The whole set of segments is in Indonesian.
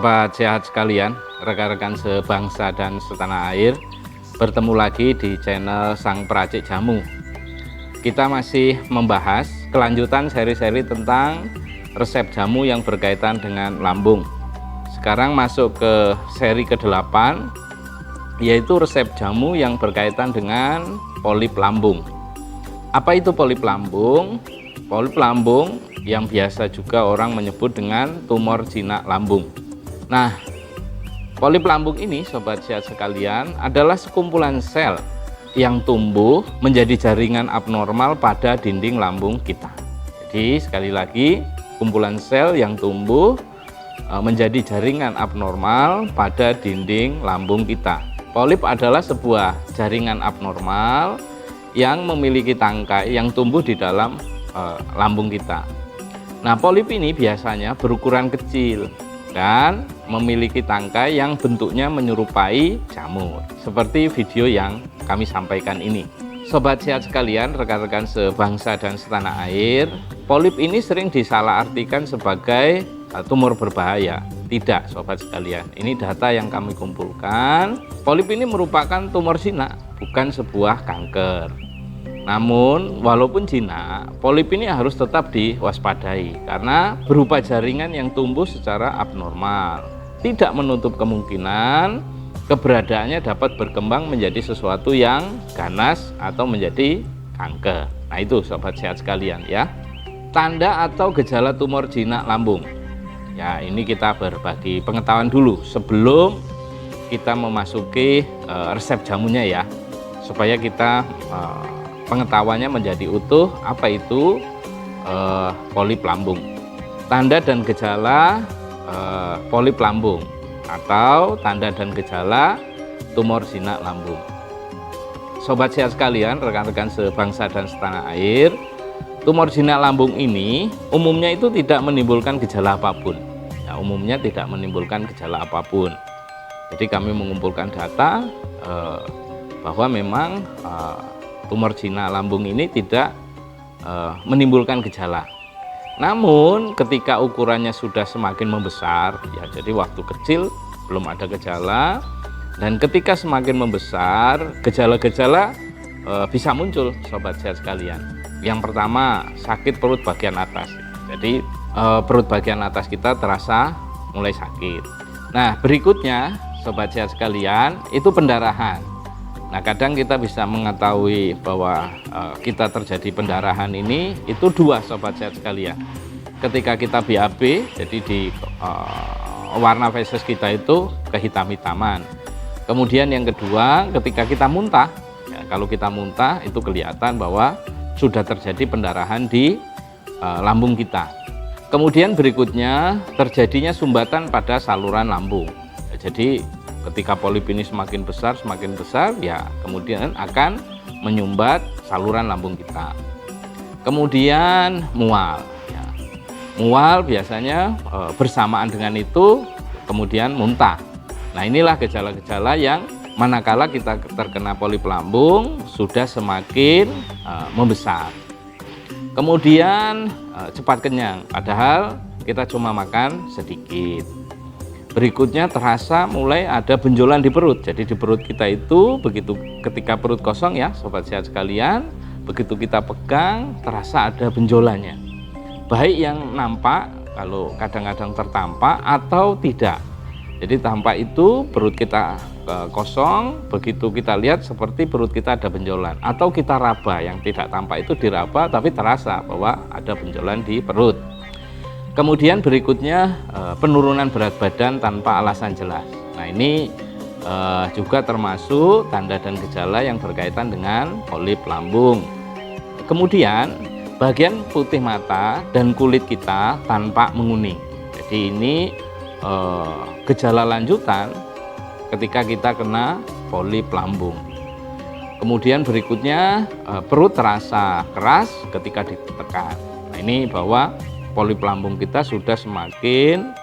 Sobat sehat sekalian, rekan-rekan sebangsa dan setanah air, bertemu lagi di channel Sang Peracik Jamu. Kita masih membahas kelanjutan seri-seri tentang resep jamu yang berkaitan dengan lambung. Sekarang masuk ke seri ke-8, yaitu resep jamu yang berkaitan dengan polip lambung. Apa itu polip lambung? Polip lambung yang biasa juga orang menyebut dengan tumor jinak lambung. Nah, polip lambung ini sobat sehat sekalian adalah sekumpulan sel yang tumbuh menjadi jaringan abnormal pada dinding lambung kita. Jadi sekali lagi, kumpulan sel yang tumbuh menjadi jaringan abnormal pada dinding lambung kita. Polip adalah sebuah jaringan abnormal yang memiliki tangkai yang tumbuh di dalam lambung kita. Nah, polip ini biasanya berukuran kecil dan memiliki tangkai yang bentuknya menyerupai jamur, seperti video yang kami sampaikan ini. Sobat sehat sekalian, rekan-rekan sebangsa dan setanah air, polip ini sering disalahartikan sebagai tumor berbahaya. Tidak, sobat sekalian, ini data yang kami kumpulkan. Polip ini merupakan tumor jinak, bukan sebuah kanker. Namun walaupun jinak, polip ini harus tetap diwaspadai karena berupa jaringan yang tumbuh secara abnormal. Tidak menutup kemungkinan keberadaannya dapat berkembang menjadi sesuatu yang ganas atau menjadi kanker. Nah, itu sobat sehat sekalian ya. Tanda atau gejala tumor jinak lambung. Ya, ini kita berbagi pengetahuan dulu sebelum kita memasuki resep jamunya ya. Supaya kita pengetahuannya menjadi utuh. Apa itu polip lambung? Tanda dan gejala polip lambung atau tanda dan gejala tumor jinak lambung. Sobat sehat sekalian, rekan-rekan sebangsa dan setanah air, tumor jinak lambung ini umumnya itu tidak menimbulkan gejala apapun. Ya, umumnya tidak menimbulkan gejala apapun. Jadi kami mengumpulkan data bahwa memang tumor jinak lambung ini tidak menimbulkan gejala. Namun ketika ukurannya sudah semakin membesar, ya jadi waktu kecil belum ada gejala, dan ketika semakin membesar gejala-gejala bisa muncul sobat sehat sekalian. Yang pertama, sakit perut bagian atas. Jadi perut bagian atas kita terasa mulai sakit. Nah, berikutnya sobat sehat sekalian, itu pendarahan. Nah, kadang kita bisa mengetahui bahwa kita terjadi pendarahan ini itu dua sobat sehat sekalian. Ketika kita BAB, jadi di warna feses kita itu kehitam-hitaman. Kemudian yang kedua, ketika kita muntah, ya, kalau kita muntah itu kelihatan bahwa sudah terjadi pendarahan di lambung kita. Kemudian berikutnya terjadinya sumbatan pada saluran lambung. Ya, jadi ketika polip ini semakin besar, ya kemudian akan menyumbat saluran lambung kita. Kemudian mual. Ya. Mual biasanya bersamaan dengan itu kemudian muntah. Nah, inilah gejala-gejala yang manakala kita terkena polip lambung sudah semakin membesar. Kemudian cepat kenyang, padahal kita cuma makan sedikit. Berikutnya terasa mulai ada benjolan di perut. Jadi di perut kita itu begitu ketika perut kosong ya sobat sehat sekalian, begitu kita pegang terasa ada benjolannya. Baik yang nampak, kalau kadang-kadang tertampak atau tidak. Jadi tampak itu perut kita kosong, begitu kita lihat seperti perut kita ada benjolan. Atau kita raba, yang tidak tampak itu diraba tapi terasa bahwa ada benjolan di perut. Kemudian berikutnya penurunan berat badan tanpa alasan jelas. Nah, ini juga termasuk tanda dan gejala yang berkaitan dengan polip lambung. Kemudian bagian putih mata dan kulit kita tampak menguning. Jadi ini gejala lanjutan ketika kita kena polip lambung. Kemudian berikutnya perut terasa keras ketika ditekan. Nah, ini bahwa polip lambung kita sudah semakin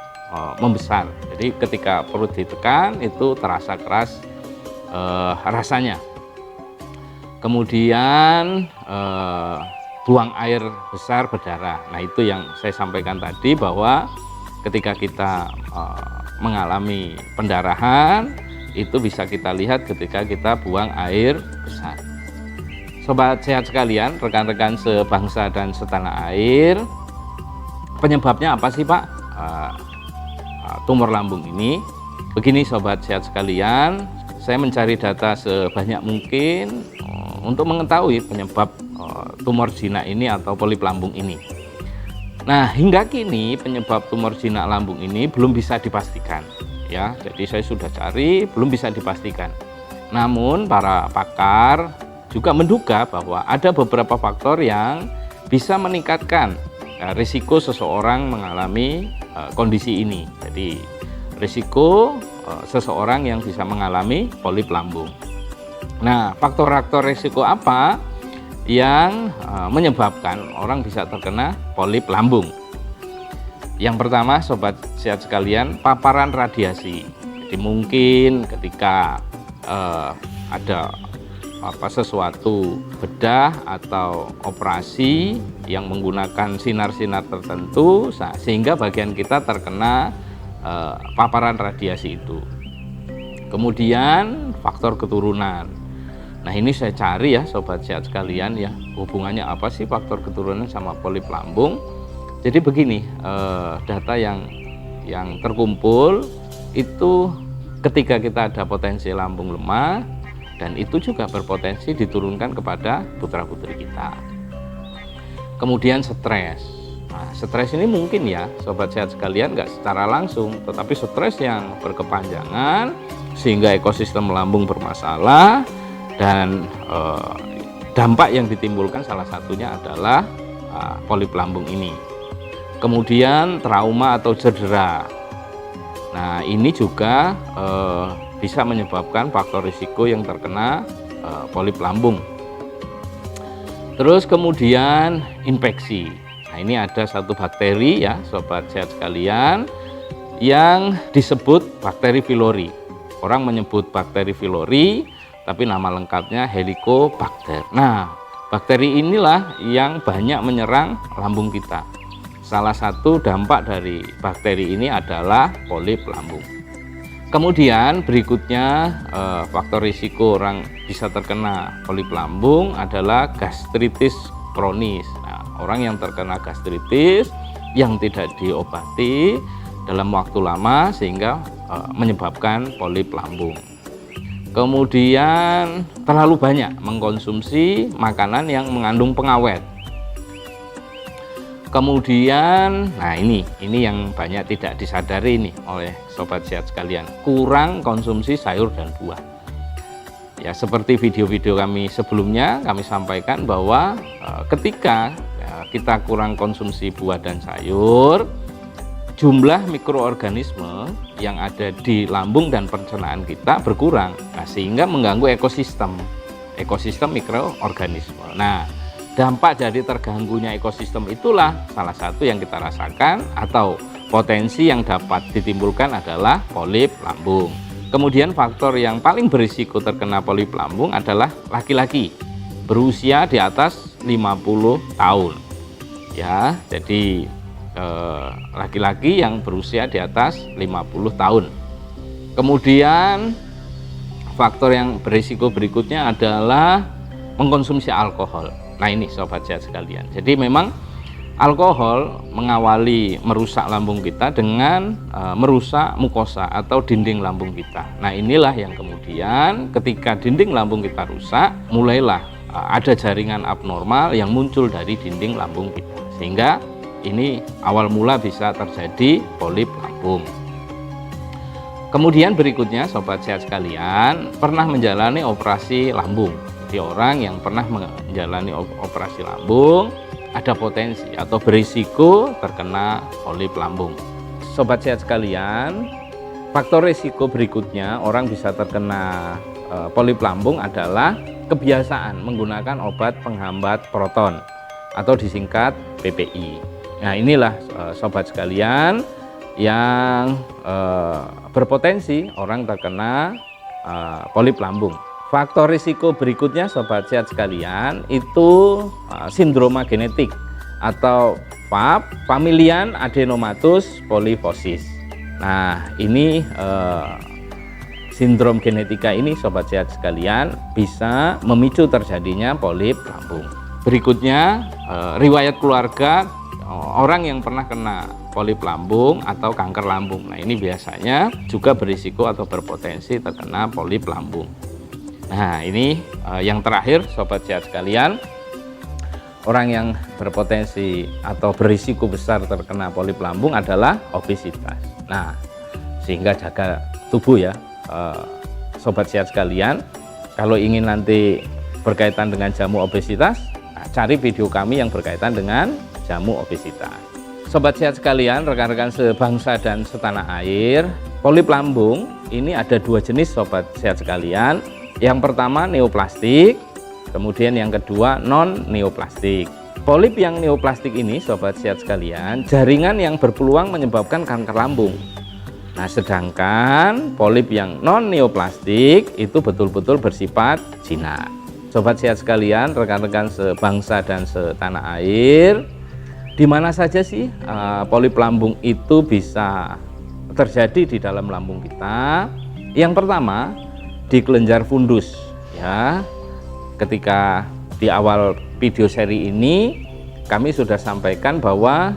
membesar. Jadi ketika perut ditekan itu terasa keras rasanya. Kemudian buang air besar berdarah. Nah, itu yang saya sampaikan tadi bahwa ketika kita mengalami pendarahan, itu bisa kita lihat ketika kita buang air besar. Sobat sehat sekalian, rekan-rekan sebangsa dan setanah air, penyebabnya apa sih Pak tumor lambung ini? Begini sobat sehat sekalian, saya mencari data sebanyak mungkin untuk mengetahui penyebab tumor jinak ini atau polip lambung ini. Nah, hingga kini penyebab tumor jinak lambung ini belum bisa dipastikan ya. Jadi saya sudah cari, belum bisa dipastikan. Namun para pakar juga menduga bahwa ada beberapa faktor yang bisa meningkatkan risiko seseorang mengalami kondisi ini. Jadi risiko seseorang yang bisa mengalami polip lambung. Nah, faktor-faktor risiko apa yang menyebabkan orang bisa terkena polip lambung? Yang pertama sobat sehat sekalian, paparan radiasi. Jadi mungkin ketika ada sesuatu bedah atau operasi yang menggunakan sinar-sinar tertentu sehingga bagian kita terkena paparan radiasi itu. Kemudian faktor keturunan. Nah, ini saya cari ya sobat sehat sekalian ya, hubungannya apa sih faktor keturunan sama polip lambung. Jadi begini, data yang terkumpul itu ketika kita ada potensi lambung lemah, dan itu juga berpotensi diturunkan kepada putra-putri kita. Kemudian stres. Nah, stres ini mungkin ya sobat sehat sekalian nggak secara langsung, tetapi stres yang berkepanjangan sehingga ekosistem lambung bermasalah. Dan dampak yang ditimbulkan salah satunya adalah polip lambung ini. Kemudian trauma atau cedera. Nah, ini juga bisa menyebabkan faktor risiko yang terkena polip lambung. Terus kemudian infeksi. Nah, ini ada satu bakteri ya sobat sehat sekalian yang disebut bakteri pylori. Orang menyebut bakteri pylori, tapi nama lengkapnya Helicobacter. Nah, bakteri inilah yang banyak menyerang lambung kita. Salah satu dampak dari bakteri ini adalah polip lambung. Kemudian berikutnya faktor risiko orang bisa terkena polip lambung adalah gastritis kronis. Nah, orang yang terkena gastritis yang tidak diobati dalam waktu lama sehingga menyebabkan polip lambung. Kemudian terlalu banyak mengkonsumsi makanan yang mengandung pengawet. Kemudian, nah ini yang banyak tidak disadari nih oleh sobat sehat sekalian, kurang konsumsi sayur dan buah. Ya, seperti video-video kami sebelumnya kami sampaikan bahwa ketika kita kurang konsumsi buah dan sayur, jumlah mikroorganisme yang ada di lambung dan pencernaan kita berkurang, nah, sehingga mengganggu ekosistem mikroorganisme. Nah, dampak dari terganggunya ekosistem itulah salah satu yang kita rasakan atau potensi yang dapat ditimbulkan adalah polip lambung. Kemudian faktor yang paling berisiko terkena polip lambung adalah laki-laki berusia di atas 50 tahun. Ya, jadi laki-laki yang berusia di atas 50 tahun. Kemudian faktor yang berisiko berikutnya adalah mengkonsumsi alkohol. Nah, ini sobat sehat sekalian. Jadi memang alkohol mengawali merusak lambung kita dengan merusak mukosa atau dinding lambung kita. Nah, inilah yang kemudian ketika dinding lambung kita rusak, mulailah ada jaringan abnormal yang muncul dari dinding lambung kita. Sehingga ini awal mula bisa terjadi polip lambung. Kemudian berikutnya sobat sehat sekalian, pernah menjalani operasi lambung. Jadi orang yang pernah menjalani operasi lambung ada potensi atau berisiko terkena polip lambung. Sobat sehat sekalian, faktor risiko berikutnya orang bisa terkena polip lambung adalah kebiasaan menggunakan obat penghambat proton atau disingkat PPI. Nah, inilah sobat sekalian yang berpotensi orang terkena polip lambung. Faktor risiko berikutnya sobat sehat sekalian itu sindroma genetik atau FAP, familial adenomatous polyposis. Nah, ini sindrom genetika ini sobat sehat sekalian bisa memicu terjadinya polip lambung. Berikutnya riwayat keluarga orang yang pernah kena polip lambung atau kanker lambung. Nah, ini biasanya juga berisiko atau berpotensi terkena polip lambung. Nah, ini yang terakhir sobat sehat sekalian, orang yang berpotensi atau berisiko besar terkena polip lambung adalah obesitas. Nah, sehingga jaga tubuh ya sobat sehat sekalian. Kalau ingin nanti berkaitan dengan jamu obesitas, cari video kami yang berkaitan dengan jamu obesitas. Sobat sehat sekalian, rekan-rekan sebangsa dan setanah air, polip lambung ini ada dua jenis sobat sehat sekalian. Yang pertama neoplastik, kemudian yang kedua non neoplastik. Polip yang neoplastik ini sobat sehat sekalian, jaringan yang berpeluang menyebabkan kanker lambung. Nah, sedangkan polip yang non neoplastik itu betul-betul bersifat jinak. Sobat sehat sekalian, rekan-rekan sebangsa dan setanah air, di mana saja sih polip lambung itu bisa terjadi di dalam lambung kita? Yang pertama di kelenjar fundus ya. Ketika di awal video seri ini kami sudah sampaikan bahwa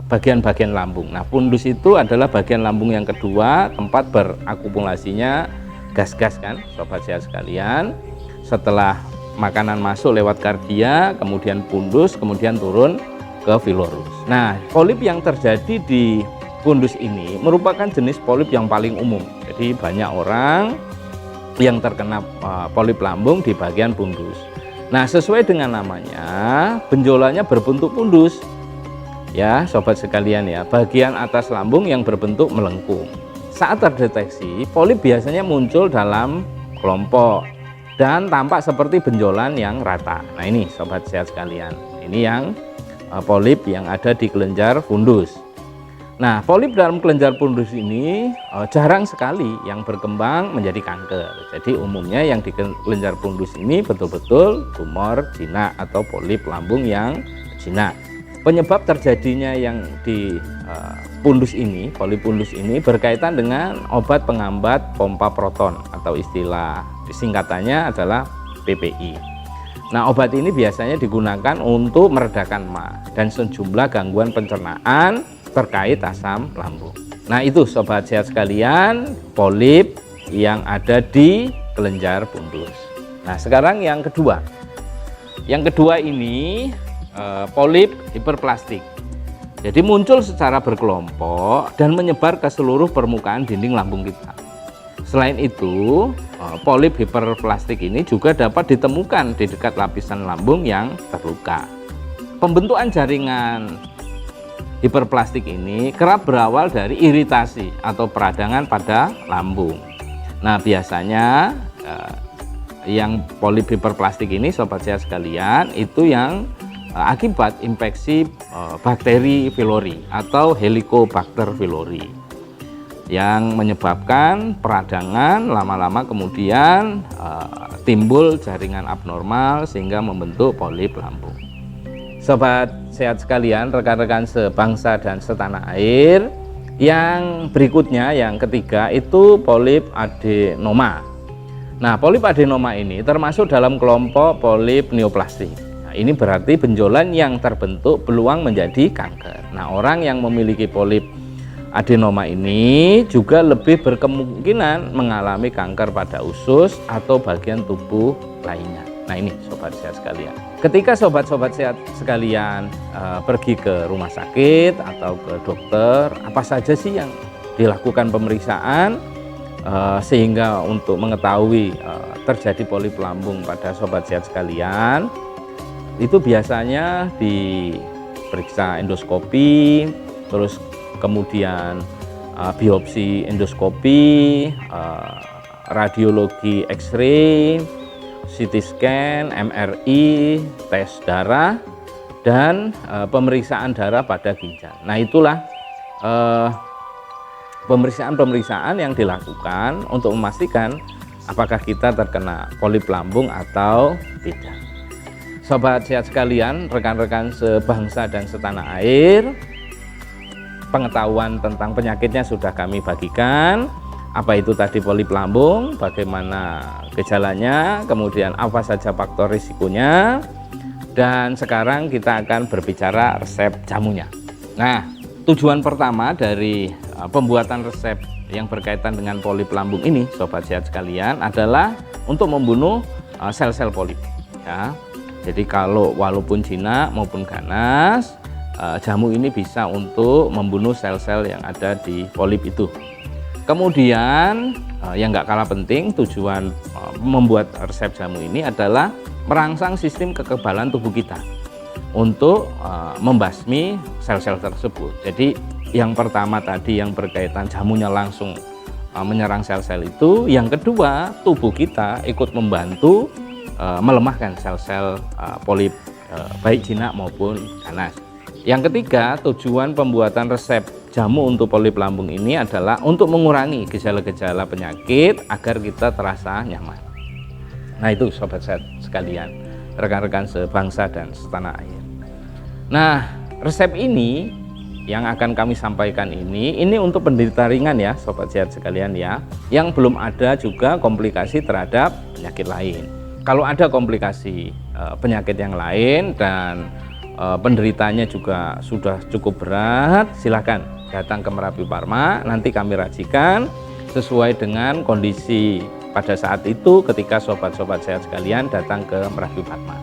bagian-bagian lambung. Nah, fundus itu adalah bagian lambung yang kedua, tempat berakumulasinya gas-gas kan, sobat sehat sekalian. Setelah makanan masuk lewat kardia, kemudian fundus, kemudian turun ke filorus. Nah, polip yang terjadi di fundus ini merupakan jenis polip yang paling umum. Jadi banyak orang yang terkena polip lambung di bagian fundus. Nah, sesuai dengan namanya, benjolannya berbentuk fundus. Ya, sobat sekalian ya, bagian atas lambung yang berbentuk melengkung. Saat terdeteksi, polip biasanya muncul dalam kelompok dan tampak seperti benjolan yang rata. Nah, ini sobat sehat sekalian, ini yang polip yang ada di kelenjar fundus. Nah, polip dalam kelenjar fundus ini jarang sekali yang berkembang menjadi kanker. Jadi umumnya yang di kelenjar fundus ini betul-betul tumor jinak atau polip lambung yang jinak. Penyebab terjadinya yang di fundus ini, polip fundus ini berkaitan dengan obat penghambat pompa proton atau istilah singkatannya adalah PPI. Nah, obat ini biasanya digunakan untuk meredakan MA dan sejumlah gangguan pencernaan terkait asam lambung. Nah, itu sobat sehat sekalian, polip yang ada di kelenjar fundus. Nah, sekarang yang kedua. Yang kedua ini polip hiperplastik. Jadi muncul secara berkelompok dan menyebar ke seluruh permukaan dinding lambung kita. Selain itu, polip hiperplastik ini juga dapat ditemukan di dekat lapisan lambung yang terluka. Pembentukan jaringan hiperplastik ini kerap berawal dari iritasi atau peradangan pada lambung. Nah, biasanya yang polip hiperplastik ini sobat sehat sekalian itu yang akibat infeksi bakteri pylori atau Helicobacter pylori yang menyebabkan peradangan, lama-lama kemudian timbul jaringan abnormal sehingga membentuk polip lambung. Sobat sehat sekalian, rekan-rekan sebangsa dan setanah air, yang berikutnya yang ketiga itu polip adenoma. Nah, polip adenoma ini termasuk dalam kelompok polip neoplastik. Ini berarti benjolan yang terbentuk peluang menjadi kanker. Nah, orang yang memiliki polip adenoma ini juga lebih berkemungkinan mengalami kanker pada usus atau bagian tubuh lainnya. Nah, ini sobat sehat sekalian. Ketika sobat-sobat sehat sekalian pergi ke rumah sakit atau ke dokter, apa saja sih yang dilakukan pemeriksaan sehingga untuk mengetahui terjadi polip lambung pada sobat sehat sekalian? Itu biasanya diperiksa endoskopi, terus kemudian biopsi endoskopi, radiologi X-ray, CT scan, MRI, tes darah, dan pemeriksaan darah pada ginjal. Nah, itulah pemeriksaan-pemeriksaan yang dilakukan untuk memastikan apakah kita terkena polip lambung atau tidak. Sobat sehat sekalian, rekan-rekan sebangsa dan setanah air, pengetahuan tentang penyakitnya sudah kami bagikan. Apa itu tadi polip lambung, bagaimana gejalanya, kemudian apa saja faktor risikonya, dan sekarang kita akan berbicara resep jamunya. Nah, tujuan pertama dari pembuatan resep yang berkaitan dengan polip lambung ini, sobat sehat sekalian, adalah untuk membunuh sel-sel polip ya. Jadi kalau walaupun jinak maupun ganas, jamu ini bisa untuk membunuh sel-sel yang ada di polip itu. Kemudian yang nggak kalah penting, tujuan membuat resep jamu ini adalah merangsang sistem kekebalan tubuh kita untuk membasmi sel-sel tersebut. Jadi yang pertama tadi yang berkaitan jamunya langsung menyerang sel-sel itu, yang kedua tubuh kita ikut membantu melemahkan sel-sel polip baik jinak maupun ganas. Yang ketiga, tujuan pembuatan resep jamu untuk polip lambung ini adalah untuk mengurangi gejala-gejala penyakit agar kita terasa nyaman. Nah itu sobat sehat sekalian, rekan-rekan sebangsa dan setanah air. Nah, resep ini yang akan kami sampaikan ini untuk penderita ringan ya sobat sehat sekalian ya, yang belum ada juga komplikasi terhadap penyakit lain. Kalau ada komplikasi penyakit yang lain dan penderitanya juga sudah cukup berat, silakan datang ke Merapi Pharma, nanti kami racikan sesuai dengan kondisi pada saat itu ketika sobat-sobat sehat sekalian datang ke Merapi Pharma.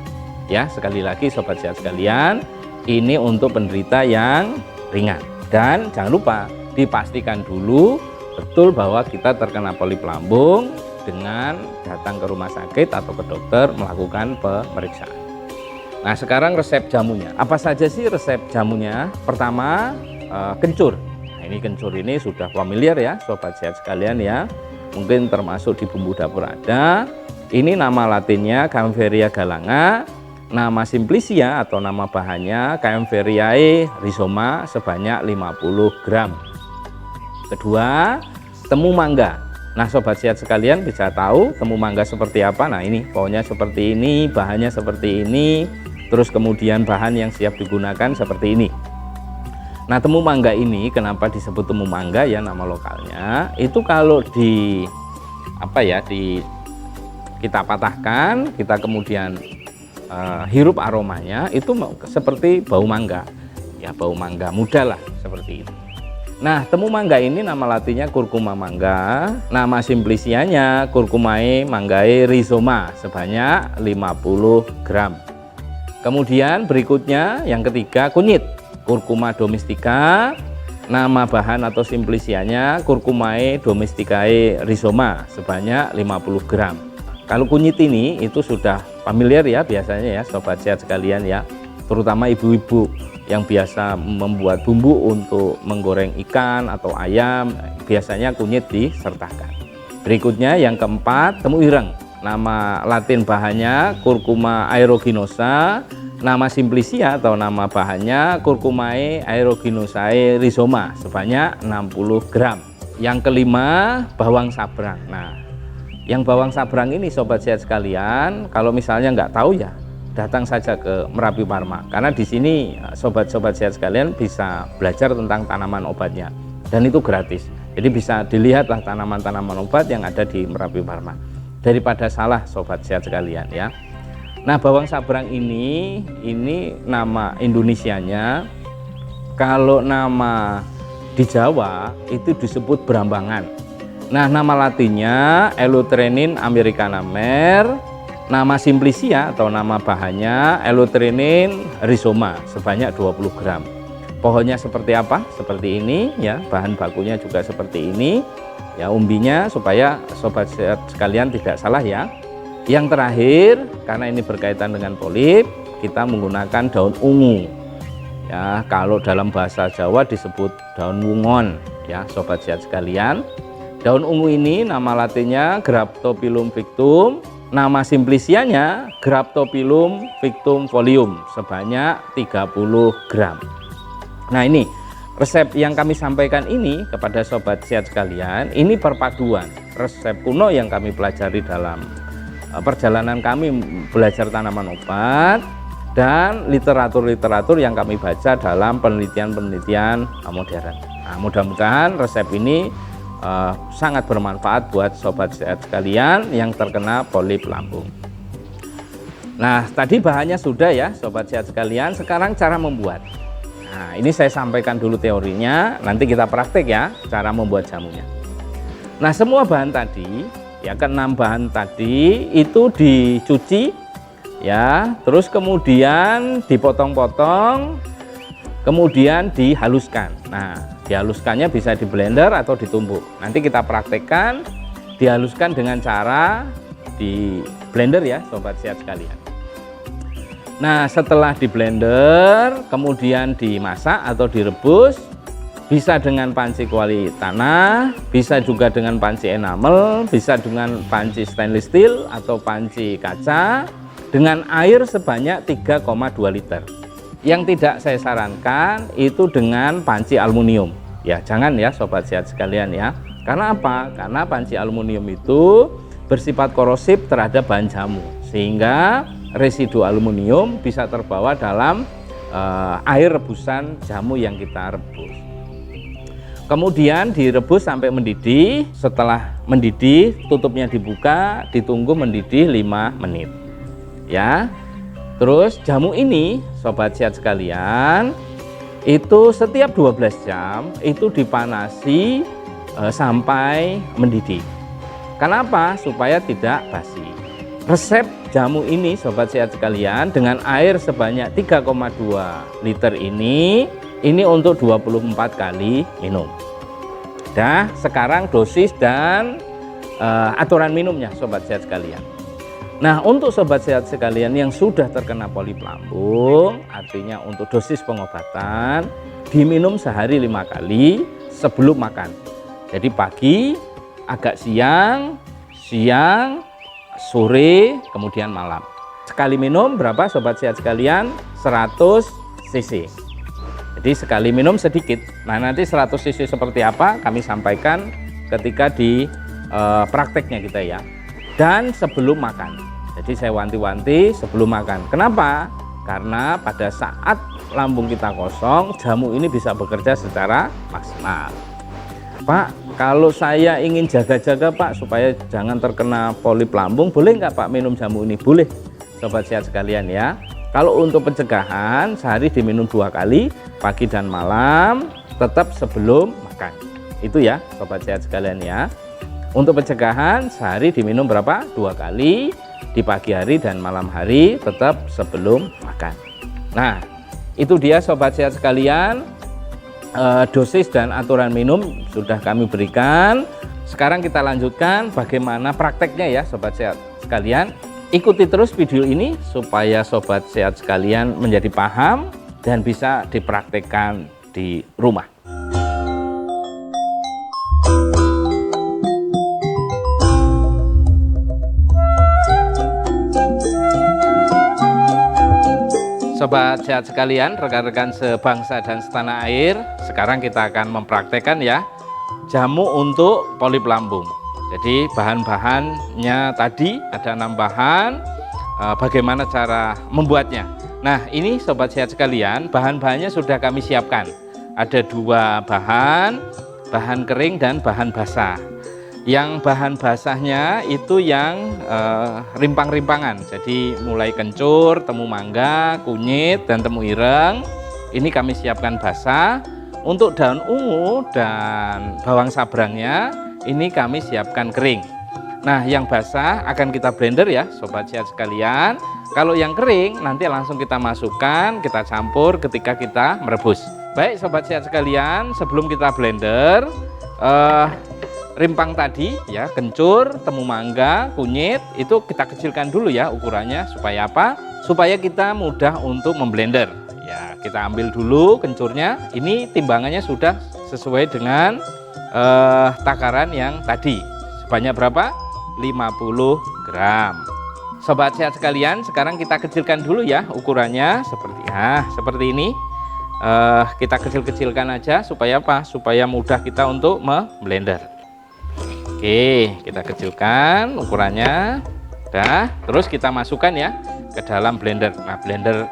Ya, sekali lagi sobat sehat sekalian, ini untuk penderita yang ringan. Dan jangan lupa dipastikan dulu betul bahwa kita terkena polip lambung dengan datang ke rumah sakit atau ke dokter melakukan pemeriksaan. Nah, sekarang resep jamunya. Apa saja sih resep jamunya? Pertama, kencur. Nah, ini kencur ini sudah familiar ya sobat sehat sekalian ya. Mungkin termasuk di bumbu dapur ada. Ini nama latinnya Kaempferia galanga. Nama simplicia atau nama bahannya Kaempferiae rhizoma sebanyak 50 gram. Kedua, temu mangga. Nah, sobat sehat sekalian bisa tahu temu mangga seperti apa. Nah, ini pohonnya seperti ini, bahannya seperti ini. Terus kemudian bahan yang siap digunakan seperti ini. Nah, temu mangga ini kenapa disebut temu mangga ya nama lokalnya? Itu kalau kita patahkan, kita kemudian hirup aromanya itu seperti bau mangga. Ya, bau mangga muda lah seperti itu. Nah, temu mangga ini nama latinnya Curcuma mangga, nama simplicianya Curcumae manggae rhizoma sebanyak 50 gram. Kemudian berikutnya yang ketiga kunyit, Curcuma domestica, nama bahan atau simplicianya Curcumae domesticae rhizoma sebanyak 50 gram. Kalau kunyit ini itu sudah familiar ya biasanya ya sobat sehat sekalian ya, terutama ibu-ibu yang biasa membuat bumbu untuk menggoreng ikan atau ayam, biasanya kunyit disertakan. Berikutnya yang keempat, temu ireng. Nama latin bahannya Curcuma aeruginosa, nama simplicia atau nama bahannya Curcumae aeruginosae rhizoma sebanyak 60 gram. Yang kelima, bawang sabrang. Nah, yang bawang sabrang ini sobat sehat sekalian, kalau misalnya nggak tahu ya datang saja ke Merapi Pharma, karena di sini sobat-sobat sehat sekalian bisa belajar tentang tanaman obatnya dan itu gratis. Jadi bisa dilihatlah tanaman-tanaman obat yang ada di Merapi Pharma daripada salah sobat sehat sekalian ya. Nah, bawang sabrang ini nama Indonesianya, kalau nama di Jawa itu disebut berambangan. Nah, nama latinnya Eleutherin americana mer, nama simplicia atau nama bahannya Eleutherin rhizoma sebanyak 20 gram. Pohonnya seperti apa? Seperti ini ya, bahan bakunya juga seperti ini. Ya, umbinya supaya sobat sehat sekalian tidak salah ya. Yang terakhir, karena ini berkaitan dengan polip, kita menggunakan daun ungu. Ya, kalau dalam bahasa Jawa disebut daun wungon ya, sobat sehat sekalian. Daun ungu ini nama latinnya Graptophyllum victum, nama simplicianya Graptophyllum victum folium sebanyak 30 gram. Nah, ini resep yang kami sampaikan ini kepada sobat sehat sekalian, ini perpaduan resep kuno yang kami pelajari dalam perjalanan kami belajar tanaman obat dan literatur-literatur yang kami baca dalam penelitian-penelitian modern. Nah, mudah-mudahan resep ini sangat bermanfaat buat sobat sehat sekalian yang terkena polip lambung. Nah, tadi bahannya sudah ya sobat sehat sekalian, sekarang cara membuat. Nah, ini saya sampaikan dulu teorinya, nanti kita praktek ya cara membuat jamunya. Nah, semua bahan tadi, ya ke-6 bahan tadi itu dicuci ya, terus kemudian dipotong-potong, kemudian dihaluskan. Nah, dihaluskannya bisa di blender atau ditumbuk. Nanti kita praktekkan dihaluskan dengan cara di blender ya sobat sehat sekalian. Nah, setelah di blender kemudian dimasak atau direbus, bisa dengan panci kuali tanah, bisa juga dengan panci enamel, bisa dengan panci stainless steel atau panci kaca, dengan air sebanyak 3,2 liter. Yang tidak saya sarankan itu dengan panci aluminium. Ya, jangan ya sobat sehat sekalian ya. Karena apa? Karena panci aluminium itu bersifat korosif terhadap bahan jamu, sehingga residu aluminium bisa terbawa dalam air rebusan jamu yang kita rebus. Kemudian direbus sampai mendidih. Setelah mendidih, tutupnya dibuka, ditunggu mendidih 5 menit. Ya. Terus jamu ini sobat sehat sekalian itu setiap 12 jam itu dipanasi sampai mendidih. Kenapa? Supaya tidak basi. Resep jamu ini sobat sehat sekalian dengan air sebanyak 3,2 liter ini untuk 24 kali minum. Dah, sekarang dosis dan aturan minumnya sobat sehat sekalian. Nah, untuk sobat sehat sekalian yang sudah terkena polip lambung, artinya untuk dosis pengobatan diminum sehari 5 kali sebelum makan. Jadi pagi, agak siang, sore, kemudian malam. Sekali minum berapa sobat sehat sekalian? 100 cc. Jadi sekali minum sedikit. Nah, nanti 100 cc seperti apa kami sampaikan ketika di prakteknya kita ya. Dan sebelum makan. Jadi saya wanti-wanti sebelum makan. Kenapa? Karena pada saat lambung kita kosong, jamu ini bisa bekerja secara maksimal. Pak, kalau saya ingin jaga-jaga Pak supaya jangan terkena polip lambung, boleh nggak Pak minum jamu ini? Boleh sobat sehat sekalian ya. Kalau untuk pencegahan sehari diminum 2 kali, pagi dan malam, tetap sebelum makan. Itu ya sobat sehat sekalian ya. Untuk pencegahan sehari diminum berapa? 2 kali, di pagi hari dan malam hari, tetap sebelum makan. Nah, itu dia sobat sehat sekalian, dosis dan aturan minum sudah kami berikan. Sekarang kita lanjutkan bagaimana prakteknya ya sobat sehat sekalian. Ikuti terus video ini supaya sobat sehat sekalian menjadi paham dan bisa dipraktekkan di rumah. Sobat sehat sekalian, rekan-rekan sebangsa dan setanah air, sekarang kita akan mempraktekkan ya jamu untuk polip lambung. Jadi bahan-bahannya tadi ada 6 bahan, bagaimana cara membuatnya. Nah, ini sobat sehat sekalian, bahan-bahannya sudah kami siapkan. Ada 2 bahan, bahan kering dan bahan basah. Yang bahan basahnya itu yang rimpang-rimpangan, jadi mulai kencur, temu mangga, kunyit, dan temu ireng. Ini kami siapkan basah. Untuk daun ungu dan bawang sabrangnya ini kami siapkan kering. Nah, yang basah akan kita blender ya sobat sehat sekalian. Kalau yang kering nanti langsung kita masukkan, kita campur ketika kita merebus. Baik sobat sehat sekalian, sebelum kita blender, rimpang tadi ya, kencur, temu mangga, kunyit itu kita kecilkan dulu ya ukurannya. Supaya apa? Supaya kita mudah untuk memblender ya. Kita ambil dulu kencurnya, ini timbangannya sudah sesuai dengan takaran yang tadi. Sebanyak berapa? 50 gram. Sobat sehat sekalian, sekarang kita kecilkan dulu ya ukurannya seperti ini. Kita kecil-kecilkan aja supaya apa? Supaya mudah kita untuk memblender. Oke, kita kecilkan ukurannya. Terus kita masukkan ya ke dalam blender. Nah, blender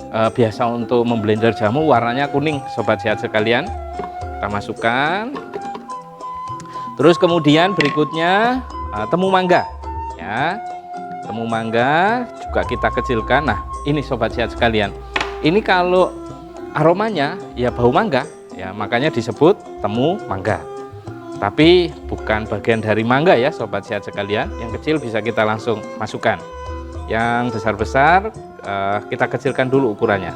biasa untuk memblender jamu warnanya kuning, sobat sehat sekalian. Kita masukkan. Terus kemudian berikutnya temu mangga ya. Temu mangga juga kita kecilkan. Nah, ini sobat sehat sekalian. Ini kalau aromanya ya bau mangga ya, makanya disebut temu mangga. Tapi bukan bagian dari mangga ya sobat sehat sekalian. Yang kecil bisa kita langsung masukkan. Yang besar-besar kita kecilkan dulu ukurannya.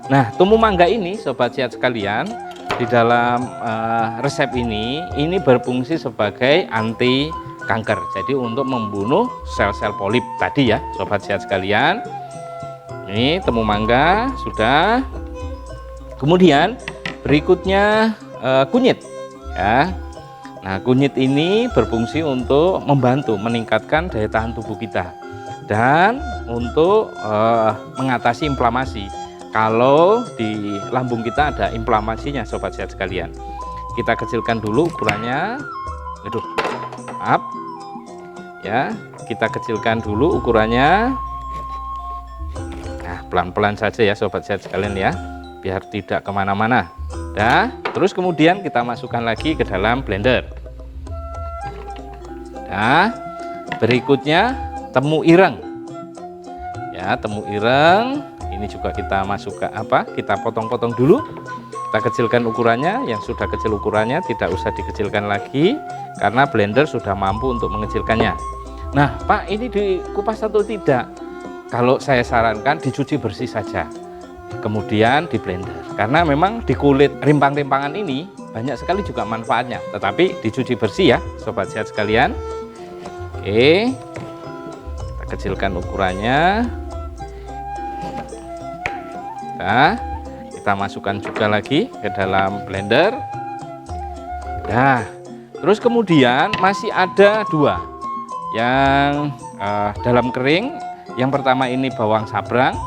Nah, temu mangga ini sobat sehat sekalian, di dalam resep ini berfungsi sebagai anti kanker. Jadi untuk membunuh sel-sel polip tadi ya sobat sehat sekalian. Ini temu mangga sudah. Kemudian berikutnya kunyit ya. Nah, kunyit ini berfungsi untuk membantu meningkatkan daya tahan tubuh kita dan untuk mengatasi inflamasi. Kalau di lambung kita ada inflamasinya sobat sehat sekalian, kita kecilkan dulu ukurannya. Aduh, maaf ya, kita kecilkan dulu ukurannya. Nah, pelan-pelan saja ya sobat sehat sekalian ya, biar tidak kemana-mana. Nah, terus kemudian kita masukkan lagi ke dalam blender. Nah, berikutnya temu ireng ya, temu ireng ini juga kita masukkan kita potong-potong dulu, kita kecilkan ukurannya. Yang sudah kecil ukurannya tidak usah dikecilkan lagi karena blender sudah mampu untuk mengecilkannya. Nah Pak, ini dikupas atau tidak? Kalau saya sarankan dicuci bersih saja kemudian di blender, karena memang di kulit rimpang-rimpangan ini banyak sekali juga manfaatnya, tetapi dicuci bersih ya sobat sehat sekalian. Oke, kita kecilkan ukurannya. Nah, kita masukkan juga lagi ke dalam blender. Nah, terus kemudian masih ada dua yang dalam kering. Yang pertama ini bawang sabrang,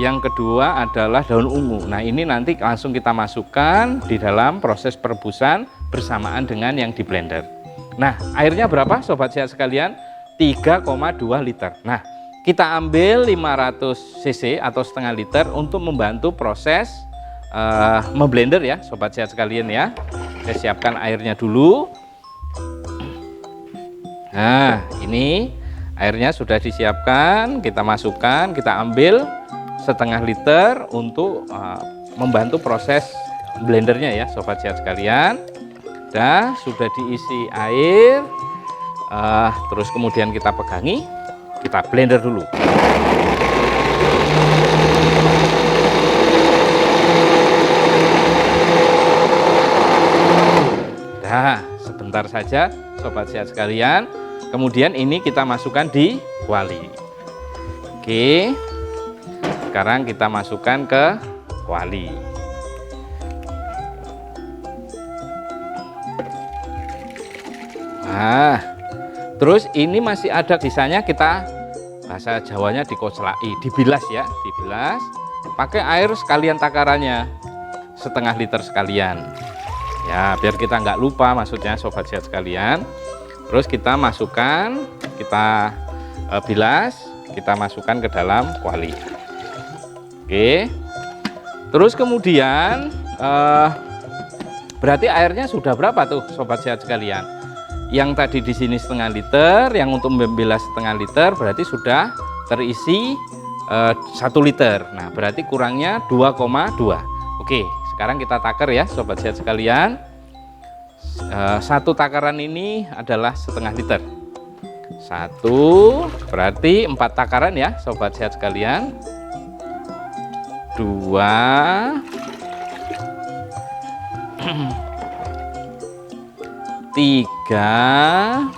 yang kedua adalah daun ungu. Nah, ini nanti langsung kita masukkan di dalam proses perebusan bersamaan dengan yang di blender. Nah, airnya berapa sobat sehat sekalian? 3,2 liter. Nah, kita ambil 500 cc atau setengah liter untuk membantu proses memblender ya sobat sehat sekalian ya. Saya siapkan airnya dulu. Nah, ini airnya sudah disiapkan, kita masukkan, kita ambil setengah liter untuk membantu proses blendernya ya sobat sehat sekalian. Dan sudah diisi air, terus kemudian kita pegangi, kita blender dulu. Nah, sebentar saja sobat sehat sekalian. Kemudian ini kita masukkan di kuali. Oke, sekarang kita masukkan ke kuali. Nah, terus ini masih ada sisanya, kita bahasa Jawanya dikoslai, dibilas ya, dibilas. Pakai air sekalian takarannya, setengah liter sekalian. Ya, biar kita nggak lupa maksudnya sobat sehat sekalian. Terus kita masukkan, kita bilas, kita masukkan ke dalam kuali. Oke. Terus kemudian berarti airnya sudah berapa tuh sobat sehat sekalian? Yang tadi di sini setengah liter, yang untuk membilas setengah liter berarti sudah terisi 1 liter. Nah, berarti kurangnya 2,2. Oke, sekarang kita takar ya sobat sehat sekalian. Satu takaran ini adalah setengah liter. 1 berarti 4 takaran ya sobat sehat sekalian. 2 3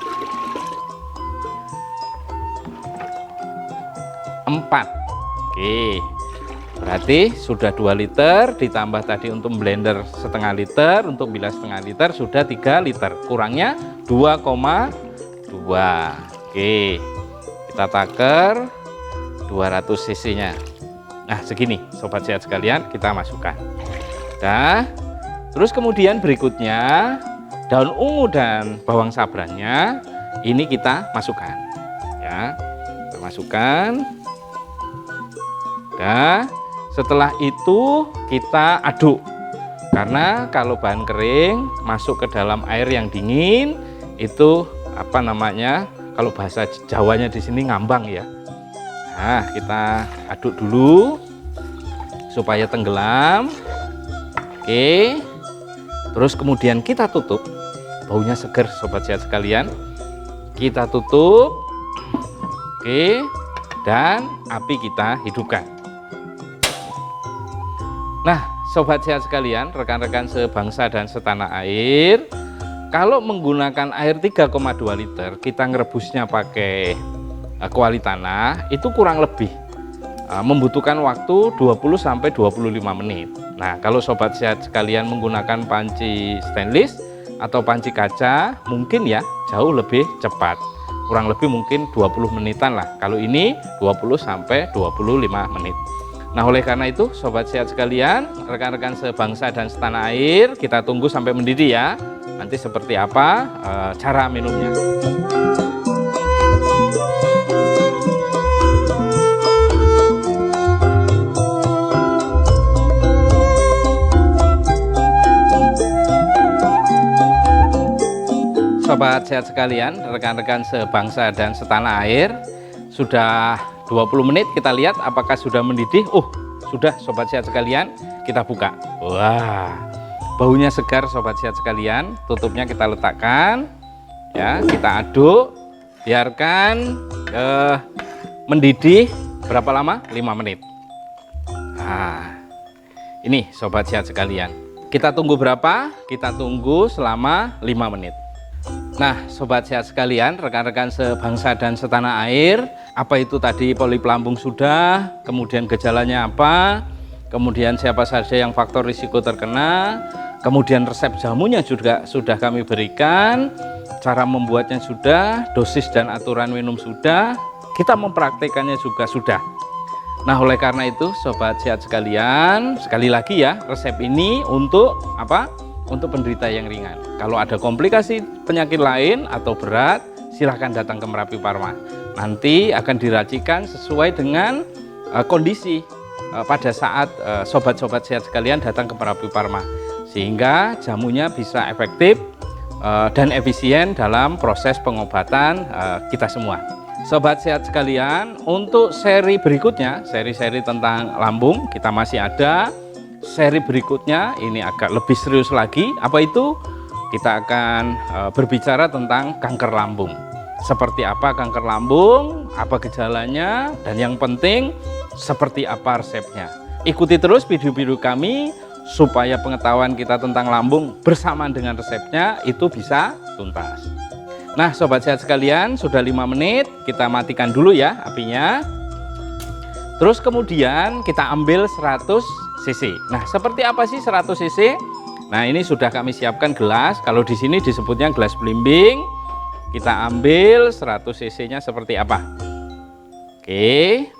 4. Oke, berarti sudah 2 liter ditambah tadi untuk blender setengah liter, untuk bilas setengah liter sudah 3 liter, kurangnya 2,2. Oke, kita taker 200 cc nya. Nah, segini sobat sehat sekalian, kita masukkan. Nah, terus kemudian berikutnya daun ungu dan bawang sabrangnya ini kita masukkan ya. kita masukkan. Nah, setelah itu kita aduk. Karena kalau bahan kering masuk ke dalam air yang dingin itu apa namanya? Kalau bahasa Jawanya di sini ngambang ya. Nah, kita aduk dulu supaya tenggelam. Oke. Terus kemudian kita tutup. Baunya segar sobat sehat sekalian. Kita tutup. Oke. Dan api kita hidupkan. Nah, sobat sehat sekalian, rekan-rekan sebangsa dan setanah air, kalau menggunakan air 3,2 liter, kita ngerebusnya pakai kuali tanah, itu kurang lebih membutuhkan waktu 20-25 menit. Nah, kalau sobat sehat sekalian menggunakan panci stainless atau panci kaca, mungkin ya jauh lebih cepat. Kurang lebih mungkin 20 menitan lah. Kalau ini 20-25 menit. Nah, oleh karena itu sobat sehat sekalian, rekan-rekan sebangsa dan setanah air, kita tunggu sampai mendidih ya. Nanti seperti apa cara minumnya. Sobat sehat sekalian, rekan-rekan sebangsa dan setanah air, sudah 20 menit kita lihat apakah sudah mendidih. Sudah sobat sehat sekalian, kita buka. Wah, baunya segar sobat sehat sekalian. Tutupnya kita letakkan ya, kita aduk, biarkan mendidih berapa lama? 5 menit. Nah, ini sobat sehat sekalian, kita tunggu berapa? Kita tunggu selama 5 menit. Nah, sobat sehat sekalian, rekan-rekan sebangsa dan setanah air, apa itu tadi polip lambung sudah, kemudian gejalanya apa, kemudian siapa saja yang faktor risiko terkena, kemudian resep jamunya juga sudah kami berikan, cara membuatnya sudah, dosis dan aturan minum sudah, kita mempraktekannya juga sudah. Nah, oleh karena itu sobat sehat sekalian, sekali lagi ya, resep ini untuk apa? Untuk penderita yang ringan. Kalau ada komplikasi penyakit lain atau berat, silahkan datang ke Merapi Pharma. Nanti akan diracikan sesuai dengan kondisi pada saat sobat-sobat sehat sekalian datang ke Merapi Pharma, sehingga jamunya bisa efektif dan efisien dalam proses pengobatan kita semua. Sobat sehat sekalian, untuk seri berikutnya, seri-seri tentang lambung, kita masih ada. Seri berikutnya ini agak lebih serius lagi. Apa itu? Kita akan berbicara tentang kanker lambung. Seperti apa kanker lambung, apa gejalanya, dan yang penting seperti apa resepnya. Ikuti terus video-video kami supaya pengetahuan kita tentang lambung bersamaan dengan resepnya itu bisa tuntas. Nah, sobat sehat sekalian, sudah 5 menit, kita matikan dulu ya apinya. Terus kemudian kita ambil 100 cc. Nah, seperti apa sih 100 cc? Nah, ini sudah kami siapkan gelas. Kalau di sini disebutnya gelas belimbing. Kita ambil 100 cc-nya seperti apa? Oke.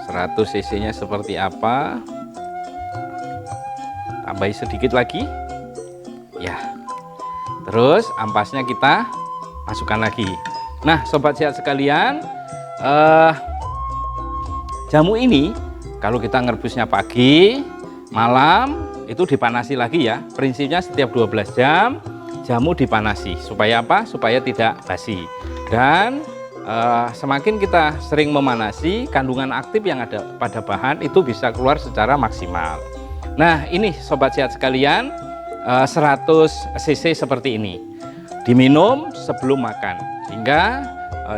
Seratus cc-nya seperti apa? Tambahi sedikit lagi. Ya. Terus ampasnya kita masukkan lagi. Nah, sobat sehat sekalian, jamu ini kalau kita ngerebusnya pagi, malam itu dipanasi lagi ya. Prinsipnya setiap 12 jam jamu dipanasi. Supaya apa? Supaya tidak basi. Dan semakin kita sering memanasi, kandungan aktif yang ada pada bahan itu bisa keluar secara maksimal. Nah, ini sobat sehat sekalian, 100 cc seperti ini. Diminum sebelum makan. Sehingga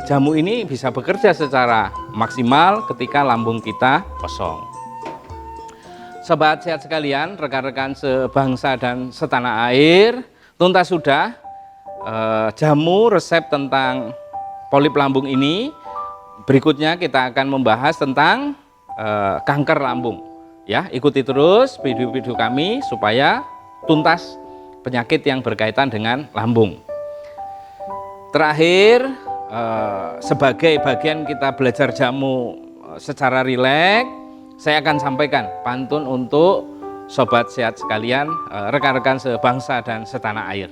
jamu ini bisa bekerja secara maksimal ketika lambung kita kosong. Sobat sehat sekalian, rekan-rekan sebangsa dan setanah air, tuntas sudah jamu resep tentang polip lambung ini. Berikutnya kita akan membahas tentang kanker lambung. Ya, ikuti terus video-video kami supaya tuntas penyakit yang berkaitan dengan lambung. Terakhir, sebagai bagian kita belajar jamu secara rileks, saya akan sampaikan pantun untuk sobat sehat sekalian, rekan-rekan sebangsa dan setanah air.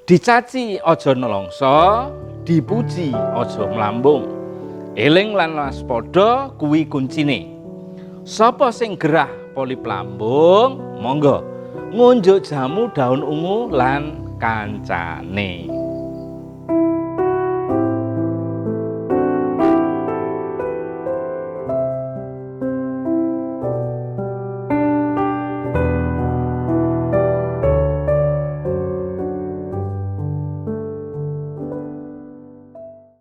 Dicaci ojo nelongso, dipuji ojo melambung. Eling lan waspada kuwi kuncine. Sapa sing gerah polip lambung, monggo ngunjuk jamu daun ungu lan kancane.